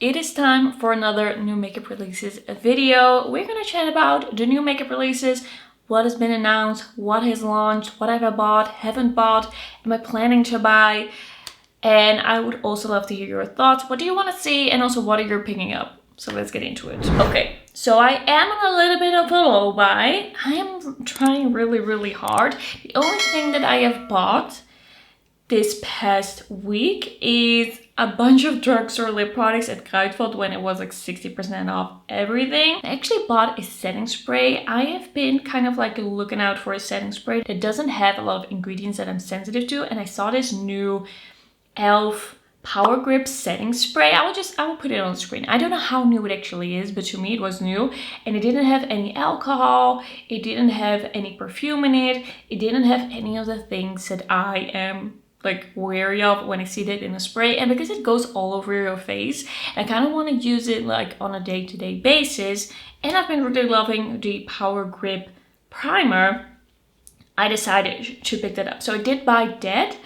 It is time for another new makeup releases video. We're gonna chat about the new makeup releases, what has been announced, what has launched, what have I bought, haven't bought, am I planning to buy, and I would also love to hear your thoughts. What do you want to see, and also what are you picking up? So let's get into it. Okay, so I am on a little bit of a low buy. I am trying really hard. The only thing that I have bought this past week is a bunch of drugstore lip products at Kruidvat when it was like 60% off everything. I actually bought a setting spray. I have been kind of like looking out for a setting spray that doesn't have a lot of ingredients that I'm sensitive to, and I saw this new e.l.f. Power Grip setting spray. I will put it on the screen. I don't know how new it actually is, but to me it was new, and it didn't have any alcohol, it didn't have any perfume in it, it didn't have any of the things that I am like wary of when I see that in a spray. And because it goes all over your face, I kind of want to use it like on a day-to-day basis, and I've been really loving the Power Grip primer, I decided to pick that up. So I did buy that,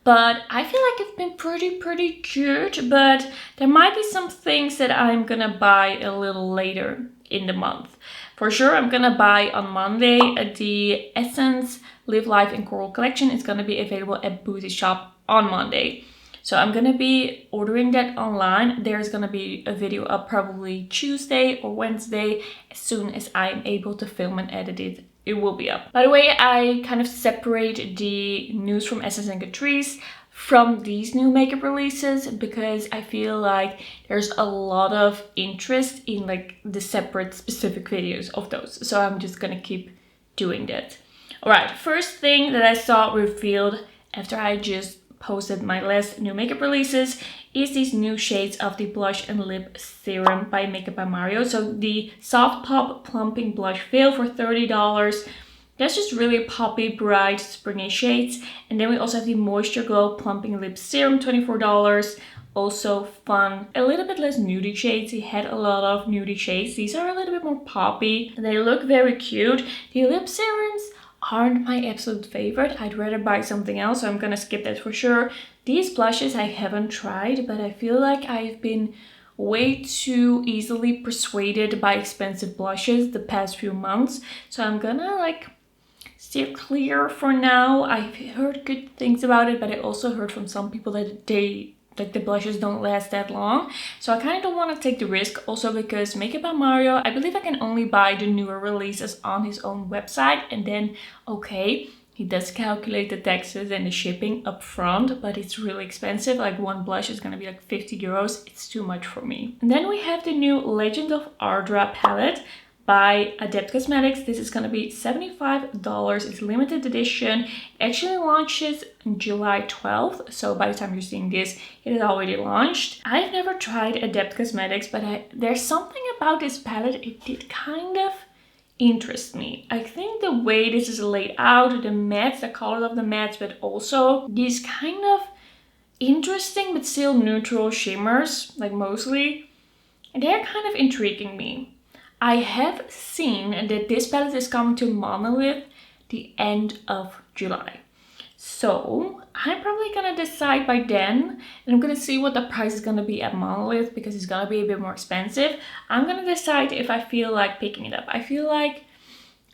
but I feel like it's been pretty good, but there might be some things that I'm gonna buy a little later in the month. For sure, I'm gonna buy on Monday the Essence Live Life in Coral collection. It's gonna be available at Boozy Shop on Monday. So I'm gonna be ordering that online. There's gonna be a video up probably Tuesday or Wednesday. As soon as I'm able to film and edit it, it will be up. By the way, I kind of separate the news from Essence and Catrice from these new makeup releases because I feel like there's a lot of interest in like the separate specific videos of those. So I'm just gonna keep doing that. Alright, first thing that I saw revealed after I just posted my last new makeup releases is these new shades of the Blush and Lip Serum by Makeup by Mario. So the Soft Pop Plumping Blush Veil for $30. That's just really poppy, bright, springy shades. And then we also have the MoistureGlow Plumping Lip Serum, $24. Also fun, a little bit less nudie shades. He had a lot of nudie shades. These are a little bit more poppy. They look very cute. The lip serums aren't my absolute favorite. I'd rather buy something else, so I'm gonna skip that for sure. These blushes I haven't tried, but I feel like I've been way too easily persuaded by expensive blushes the past few months. So I'm gonna like steer clear for now. I've heard good things about it, but I also heard from some people that the blushes don't last that long. So I kind of don't want to take the risk, also because Makeup by Mario, I believe I can only buy the newer releases on his own website, and then okay, he does calculate the taxes and the shipping up front, but it's really expensive. Like one blush is gonna be like 50 euros. It's too much for me. And then we have the new Legend of Ardra palette by Adept Cosmetics. This is gonna be $75. It's limited edition. It actually launches on July 12th. So by the time you're seeing this, it is already launched. I've never tried Adept Cosmetics, but there's something about this palette. It did kind of interest me. I think the way this is laid out, the mattes, the colors of the mattes, but also these kind of interesting but still neutral shimmers, like mostly, and they're kind of intriguing me. I have seen that this palette is coming to Monolith the end of July. So I'm probably gonna decide by then, and I'm gonna see what the price is gonna be at Monolith because it's gonna be a bit more expensive. I'm gonna decide if I feel like picking it up. I feel like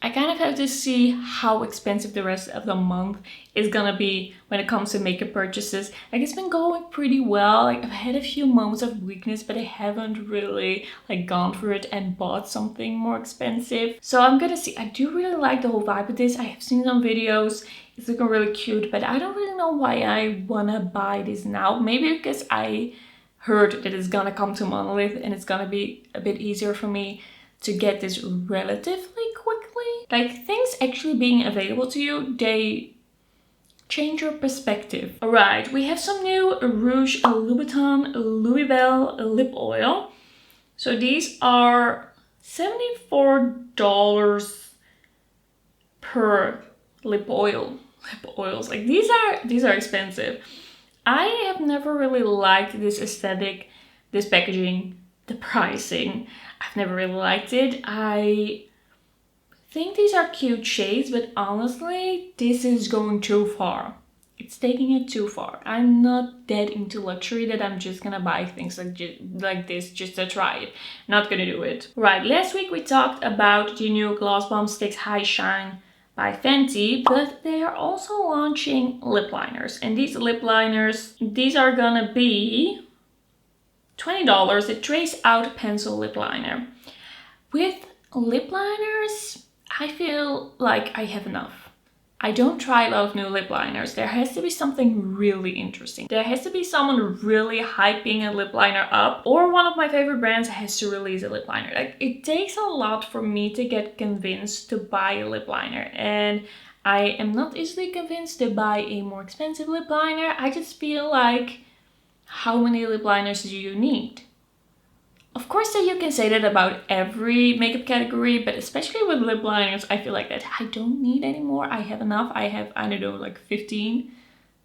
I kind of have to see how expensive the rest of the month is gonna be when it comes to makeup purchases. Like it's been going pretty well. Like I've had a few moments of weakness, but I haven't really like gone for it and bought something more expensive. So I'm gonna see. I do really like the whole vibe of this. I have seen some videos. It's looking really cute, but I don't really know why I wanna buy this now. Maybe because I heard that it's gonna come to Monolith and it's gonna be a bit easier for me to get this relatively quickly. Like things actually being available to you, they change your perspective. Alright, we have some new Rouge Louboutin Loubibelle lip oil. So these are $74 per lip oil. Lip oils, like these are expensive. I have never really liked this aesthetic, this packaging, the pricing. I've never really liked it. I think these are cute shades, but honestly, this is going too far. It's taking it too far. I'm not that into luxury that I'm just gonna buy things like this just to try it. Not gonna do it. Right, last week we talked about the new Gloss Bomb Sticks High Shine by Fenty, but they are also launching lip liners. And these lip liners, these are gonna be $20, a Trace Out Pencil Lip Liner. With lip liners, I feel like I have enough. I don't try a lot of new lip liners. There has to be something really interesting. There has to be someone really hyping a lip liner up, or one of my favorite brands has to release a lip liner. Like, it takes a lot for me to get convinced to buy a lip liner, and I am not easily convinced to buy a more expensive lip liner. I just feel like, how many lip liners do you need? Of course that you can say that about every makeup category, but especially with lip liners, I feel like that I don't need any more. I have enough. I have, I don't know, like 15.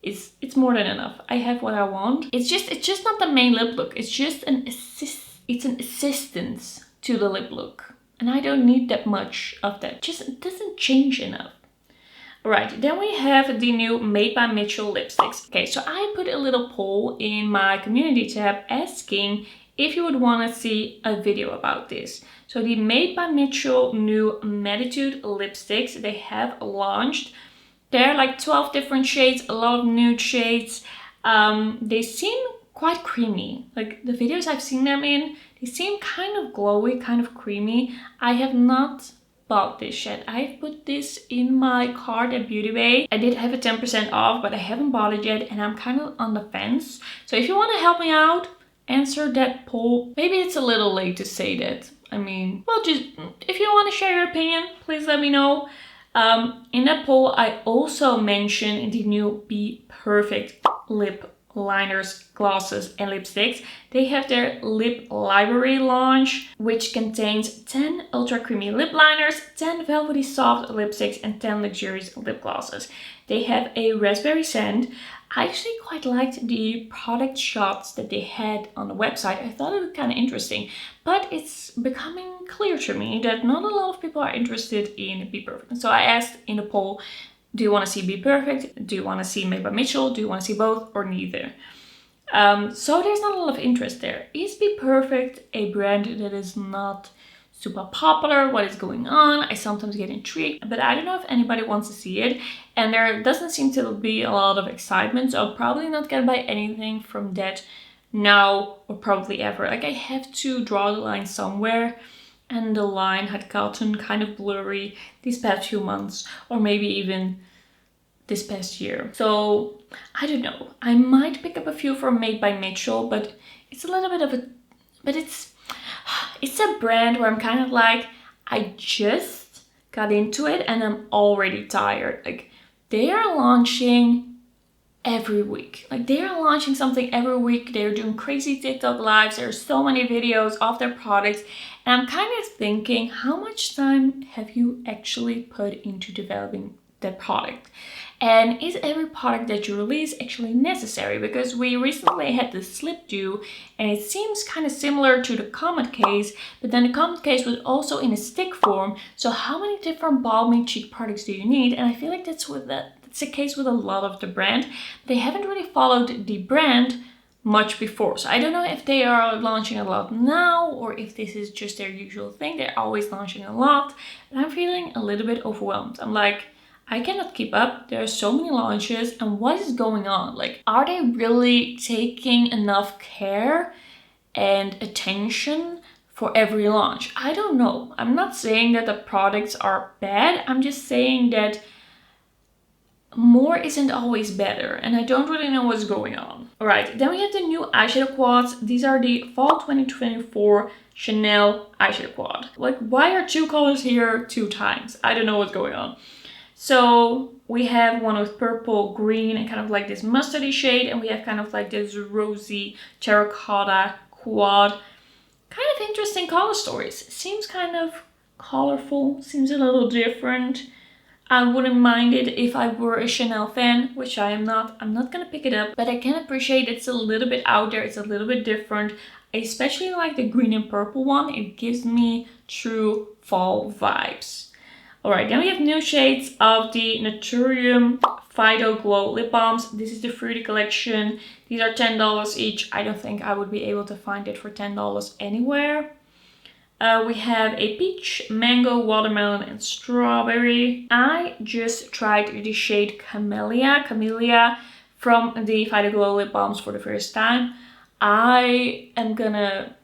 It's more than enough. I have what I want. It's just not the main lip look. It's just an assistance to the lip look. And I don't need that much of that. It doesn't change enough. Right, then we have the new Made by Mitchell lipsticks. Okay, so I put a little poll in my community tab asking if you would want to see a video about this. So the Made by Mitchell new Mattitude lipsticks, they have launched. They're like 12 different shades, a lot of nude shades. They seem quite creamy. Like the videos I've seen them in, they seem kind of glowy, kind of creamy. I have not bought this yet. I've put this in my cart at Beauty Bay. I did have a 10% off, but I haven't bought it yet and I'm kind of on the fence. So if you want to help me out, answer that poll. Maybe it's a little late to say that. I mean, well, just if you want to share your opinion, please let me know. In that poll, I also mentioned the new BPerfect Lip Liners, glosses and lipsticks. They have their Lip Library launch, which contains 10 ultra creamy lip liners, 10 velvety soft lipsticks, and 10 luxurious lip glosses. They have a raspberry scent. I actually quite liked the product shots that they had on the website. I thought it was kind of interesting, but it's becoming clear to me that not a lot of people are interested in BPerfect. So I asked in a poll, do you want to see BPerfect? Do you want to see Made by Mitchell? Do you want to see both or neither? So there's not a lot of interest there. Is BPerfect a brand that is not super popular? What is going on? I sometimes get intrigued, but I don't know if anybody wants to see it. And there doesn't seem to be a lot of excitement, so I'm probably not gonna buy anything from that now or probably ever. Like, I have to draw the line somewhere, and the line had gotten kind of blurry these past few months, or maybe even this past year. So I don't know. I might pick up a few from Made by Mitchell, but it's a little bit of a, but it's a brand where I'm kind of like, I just got into it and I'm already tired. Like, they are launching every week. Like, they are launching something every week. They're doing crazy TikTok lives. There are so many videos of their products. And I'm kind of thinking, how much time have you actually put into developing that product? And is every product that you release actually necessary? Because we recently had the Slip Dew and it seems kind of similar to the Comet case, but then the Comet case was also in a stick form. So how many different balmy cheek products do you need? And I feel like that's the case with a lot of the brand. They haven't really followed the brand much before. So I don't know if they are launching a lot now or if this is just their usual thing. They're always launching a lot, but I'm feeling a little bit overwhelmed. I'm like, I cannot keep up. There are so many launches, and what is going on? Like, are they really taking enough care and attention for every launch? I don't know. I'm not saying that the products are bad. I'm just saying that more isn't always better, and I don't really know what's going on. All right, then we have the new eyeshadow quads. These are the Fall 2024 Chanel eyeshadow quad. Like, why are two colors here 2 times? I don't know what's going on. So we have one with purple, green, and kind of like this mustardy shade, and we have kind of like this rosy terracotta quad. Kind of interesting color stories. Seems kind of colorful, seems a little different. I wouldn't mind it if I were a Chanel fan, which I am not. I'm not gonna pick it up, but I can appreciate it's a little bit out there. It's a little bit different. I especially like the green and purple one. It gives me true fall vibes. Alright, then we have new shades of the Naturium Phyto-Glow lip balms. This is the Fruity collection. These are $10 each. I don't think I would be able to find it for $10 anywhere. We have a peach, mango, watermelon, and strawberry. I just tried the shade Camellia from the Phyto-Glow lip balms for the first time. I am gonna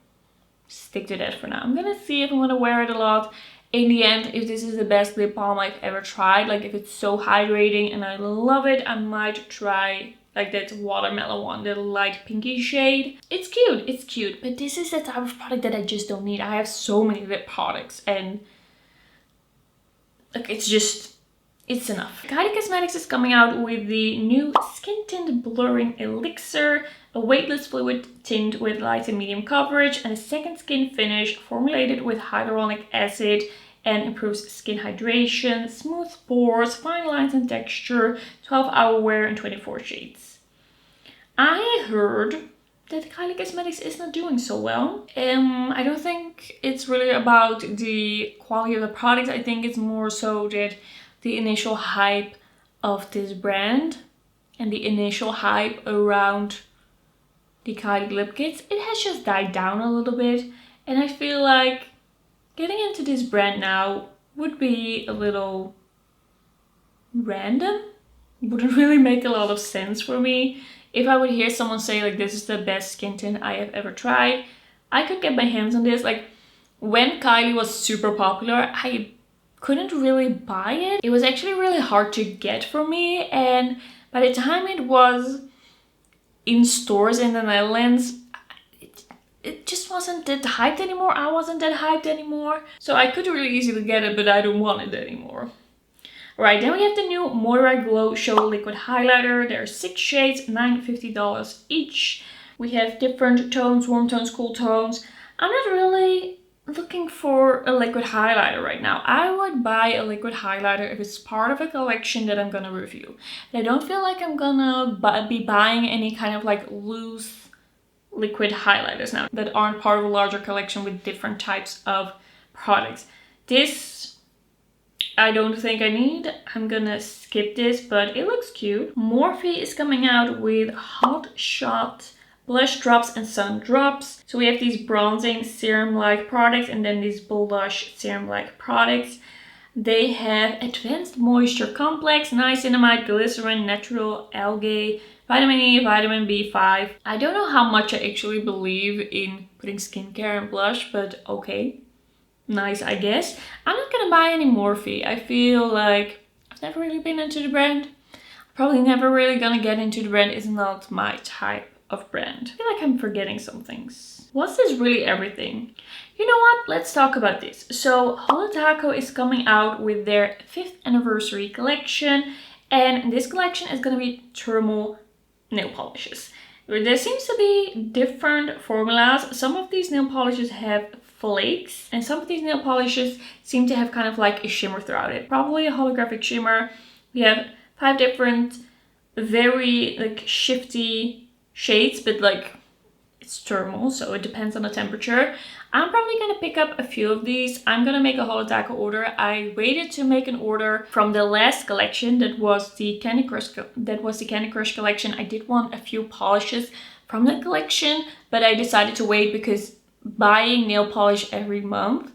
stick to that for now. I'm gonna see if I'm gonna wear it a lot. In the end, if this is the best lip balm I've ever tried, like if it's so hydrating and I love it, I might try like that watermelon one, the light pinky shade. It's cute, but this is the type of product that I just don't need. I have so many lip products and like it's enough. Kylie Cosmetics is coming out with the new Skin Tint Blurring Elixir, a weightless fluid tint with light and medium coverage and a second skin finish formulated with hyaluronic acid and improves skin hydration, smooth pores, fine lines and texture, 12-hour wear and 24 shades. I heard that Kylie Cosmetics is not doing so well. I don't think it's really about the quality of the product. I think it's more so that the initial hype of this brand and the initial hype around the Kylie lip kits, it has just died down a little bit. And I feel like getting into this brand now would be a little random. Wouldn't really make a lot of sense for me. If I would hear someone say like this is the best skin tint I have ever tried, I could get my hands on this. Like when Kylie was super popular, I couldn't really buy it. It was actually really hard to get for me, and by the time it was in stores in the Netherlands, it just wasn't that hyped anymore. I wasn't that hyped anymore. So I could really easily get it, but I don't want it anymore. Right, then we have the new MOIRA Glow Show Liquid Highlighter. There are 6 shades, $9.50 each. We have different tones, warm tones, cool tones. I'm not really looking for a liquid highlighter right now. I would buy a liquid highlighter if it's part of a collection that I'm gonna review. I don't feel like I'm gonna be buying any kind of like loose liquid highlighters now that aren't part of a larger collection with different types of products. This I don't think I need. I'm gonna skip this, but it looks cute. Morphe is coming out with Hot Shot blush drops and sun drops. So we have these bronzing serum-like products and then these blush serum-like products. They have Advanced Moisture Complex, Niacinamide, Glycerin, Natural Algae, Vitamin E, Vitamin B5. I don't know how much I actually believe in putting skincare and blush, but okay. Nice, I guess. I'm not gonna buy any Morphe. I feel like I've never really been into the brand. Probably never really gonna get into the brand. It's not my type of brand. I feel like I'm forgetting some things. Was this really everything? You know what? Let's talk about this. So Holo is coming out with their 5th anniversary collection, and this collection is gonna be thermal nail polishes. There seems to be different formulas. Some of these nail polishes have flakes, and some of these nail polishes seem to have kind of like a shimmer throughout it. Probably a holographic shimmer. We have 5 different, very like shifty shades, but like it's thermal, so it depends on the temperature. I'm probably gonna pick up a few of these. I'm gonna make a Holo order. I waited to make an order from the last collection that was the Candy Crush collection. I did want a few polishes from the collection, but I decided to wait because buying nail polish every month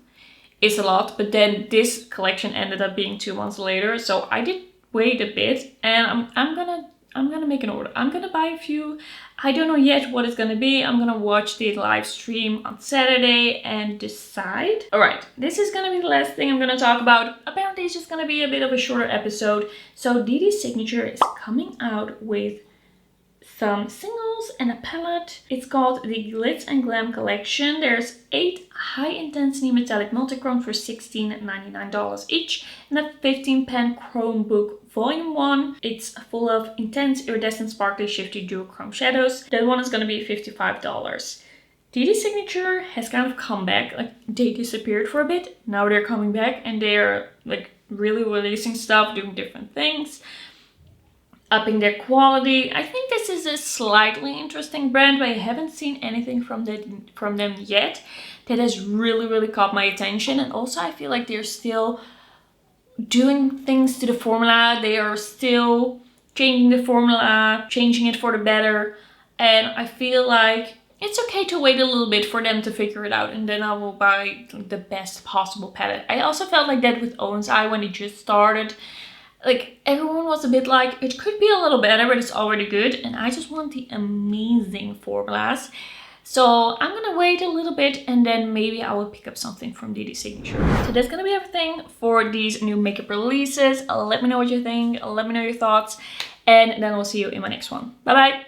is a lot. But then this collection ended up being 2 months later, so I did wait a bit, and I'm gonna make an order. I'm gonna buy a few. I don't know yet what it's gonna be. I'm gonna watch the live stream on Saturday and decide. All right, this is gonna be the last thing I'm gonna talk about. Apparently it's just gonna be a bit of a shorter episode. So Dede's Signature is coming out with some singles and a palette. It's called the Glitz and Glam collection. There's 8 high-intensity metallic multi-chrome for $16.99 each, and a 15-pan chrome book volume 1. It's full of intense, iridescent, sparkly, shifty duochrome shadows. That one is going to be $55. Dede's Signature has kind of come back. Like, they disappeared for a bit. Now they're coming back and they're like really releasing stuff, doing different things, upping their quality. I think this is a slightly interesting brand, but I haven't seen anything from them yet that has really caught my attention. And also I feel like they're still doing things to the formula. They are still changing the formula, changing it for the better. And I feel like it's okay to wait a little bit for them to figure it out, and then I will buy the best possible palette. I also felt like that with Owen's Eye when it just started. Like, everyone was a bit like, it could be a little better, but it's already good. And I just want the amazing formulas. So I'm gonna wait a little bit, and then maybe I will pick up something from Dede Signature. So that's gonna be everything for these new makeup releases. Let me know what you think, let me know your thoughts, and then I'll see you in my next one. Bye bye!